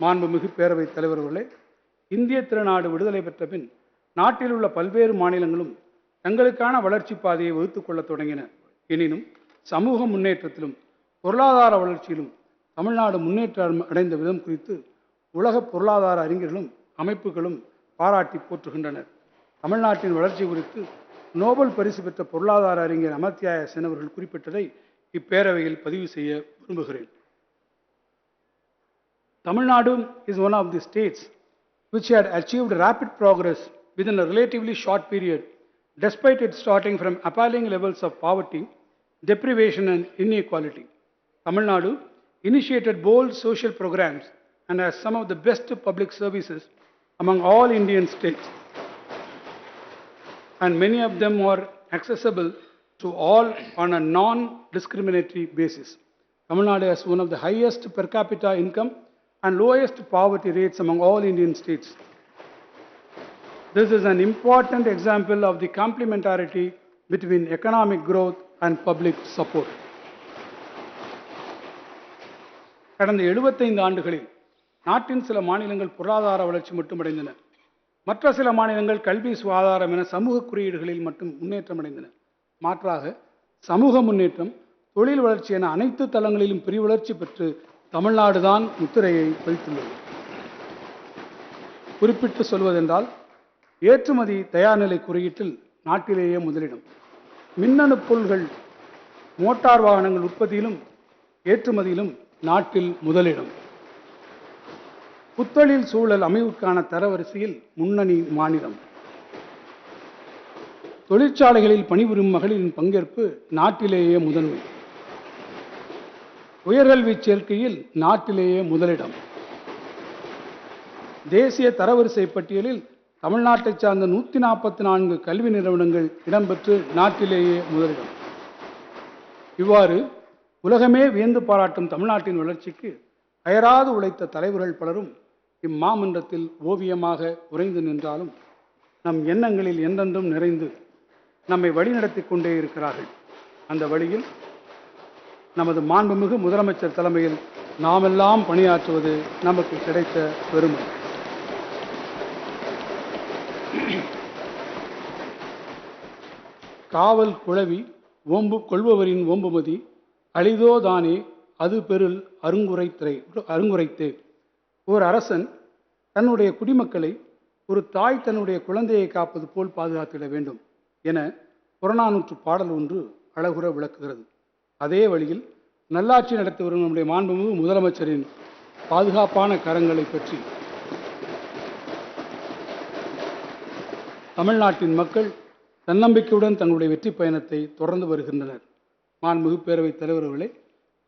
மாண்புமிகு பேரவைத் தலைவர் அவர்களே, இந்திய திருநாடு விடுதலை பெற்ற பின் நாட்டில் உள்ள பல்வேறு மாநிலங்களும் தங்களுக்கான வளர்ச்சி பாதையை வகுத்துக் கொள்ளத் தொடங்கின. எனினும் சமூக முன்னேற்றத்திலும் பொருளாதார வளர்ச்சியிலும் தமிழ்நாடு முன்னேற்றம் அடைந்த விதம் குறித்து உலக பொருளாதார அறிஞர்களும் அமைப்புகளும் பாராட்டி போற்றுகின்றனர். தமிழ்நாட்டின் வளர்ச்சி குறித்து நோபல் பரிசு பெற்ற பொருளாதார அறிஞர் அமர்த்தியா சென் அவர்கள் குறிப்பிட்டதை இப்பேரவையில் பதிவு செய்ய விரும்புகிறேன். Tamil Nadu is one of the states which had achieved rapid progress within a relatively short period, despite it starting from appalling levels of poverty, deprivation and inequality. Tamil Nadu initiated bold social programs and has some of the best public services among all Indian states, and many of them are accessible to all on a non-discriminatory basis. Tamil Nadu has one of the highest per capita income and lowest poverty rates among all Indian states. This is an important example of the complementarity between economic growth and public support. கடந்த 75 ஆண்டுகளில் நாட்டின் சில மாநிலங்கள் பொருளாதார வளர்ச்சி மட்டும் அடைந்தன. மற்ற சில மாநிலங்கள் கல்வி, சுகாதாரம் என சமூக குறியீடுகளில் மட்டும் முன்னேற்றம் அடைந்தன. மாற்றாக சமூக முன்னேற்றம், தொழில் வளர்ச்சி என அனைத்து தளங்களிலும் பெருவளர்ச்சி பெற்று தமிழ்நாடு தான் முத்திரையை பதித்துள்ளது. குறிப்பிட்டு சொல்வதென்றால், ஏற்றுமதி தயார்நிலை குறியீட்டில் நாட்டிலேயே முதலிடம். மின்னணு பொருள்கள், மோட்டார் வாகனங்கள் உற்பத்தியிலும் ஏற்றுமதியிலும் நாட்டில் முதலிடம். புத்தொழில் சூழல் அமைவுக்கான தரவரிசையில் முன்னணி மாநிலம். தொழிற்சாலைகளில் பணிபுரியும் மகளிரின் பங்கேற்பு நாட்டிலேயே முதன்மை. உயர்கல்வி சேர்க்கையில் நாட்டிலேயே முதலிடம். தேசிய தரவரிசை பட்டியலில் தமிழ்நாட்டை சார்ந்த 144 கல்வி நிறுவனங்கள் இடம்பெற்று நாட்டிலேயே முதலிடம். இவ்வாறு உலகமே வியந்து பாராட்டும் தமிழ்நாட்டின் வளர்ச்சிக்கு அயராது உழைத்த தலைவர்கள் பலரும் இம்மாமன்றத்தில் ஓவியமாக உறைந்து நின்றாலும் நம் எண்ணங்களில் என்றென்றும் நிறைந்து நம்மை வழிநடத்தி கொண்டே இருக்கிறார்கள். அந்த வழியில் நமது மாண்புமிகு முதலமைச்சர் தலைமையில் நாமெல்லாம் பணியாற்றுவது நமக்கு கிடைத்த பெருமை. காவல் குழவி ஓம்பு கொள்பவரின் ஓம்புமதி அளிதோதானே அது பெருள் அருங்குரைத்தே. ஒரு அரசன் தன்னுடைய குடிமக்களை ஒரு தாய் தன்னுடைய குழந்தையை காப்பது போல் பாதுகாத்திட வேண்டும் என புறநானூற்று பாடல் ஒன்று அழகுற விளக்குகிறது. அதே வழியில் நல்லாட்சி நடத்தி வரும் நம்முடைய மாண்புமிகு முதலமைச்சரின் பாதுகாப்பான கரங்களை பற்றி தமிழ்நாட்டின் மக்கள் தன்னம்பிக்கையுடன் தங்களுடைய வெற்றி பயணத்தை தொடர்ந்து வருகின்றனர். மாண்புமிகு பேரவைத் தலைவர் அவர்களே,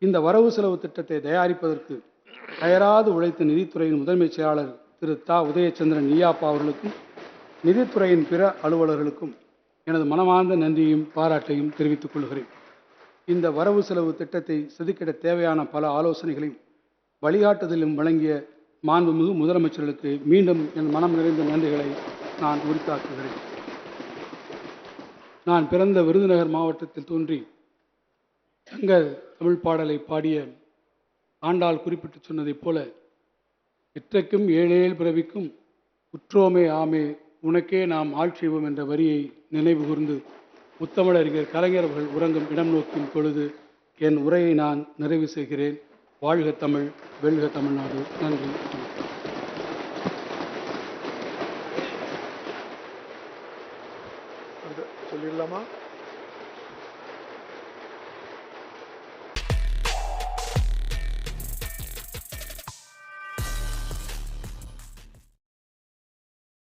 இந்த வரவு செலவு திட்டத்தை தயாரிப்பதற்கு அயராது உழைத்த நிதித்துறையின் முதன்மைச் செயலாளர் திரு தா. உதயச்சந்திரன் ஈயாப்பா அவர்களுக்கும் நிதித்துறையின் பிற அலுவலர்களுக்கும் எனது மனமார்ந்த நன்றியையும் பாராட்டையும் தெரிவித்துக் கொள்கிறேன். இந்த வரவு செலவு திட்டத்தை செதுக்கிட தேவையான பல ஆலோசனைகளையும் வழிகாட்டுதலும் வழங்கிய மாண்புமிகு முதலமைச்சர்களுக்கு மீண்டும் என் மனம் நிறைந்த நன்றிகளை நான் உரித்தாக்குகிறேன். நான் பிறந்த விருதுநகர் மாவட்டத்தில் தோன்றி சங்க தமிழ் பாடலை பாடிய ஆண்டாள் குறிப்பிட்டு சொன்னதைப் போல, இற்றைக்கும் ஏழேழு பிறவிக்கும் உற்றோமே ஆமே உனக்கே நாம் ஆட்சேபம் என்ற வரியை நினைவு கூர்ந்து முத்தமிழறிஞர் கலைஞர் அவர்கள் உறங்கும் இடம் நோக்கும் பொழுது என் உரையை நான் நிறைவு செய்கிறேன். வாழ்க தமிழ், வெல்க தமிழ்நாடு. நன்றி. சொல்லிடலாமா?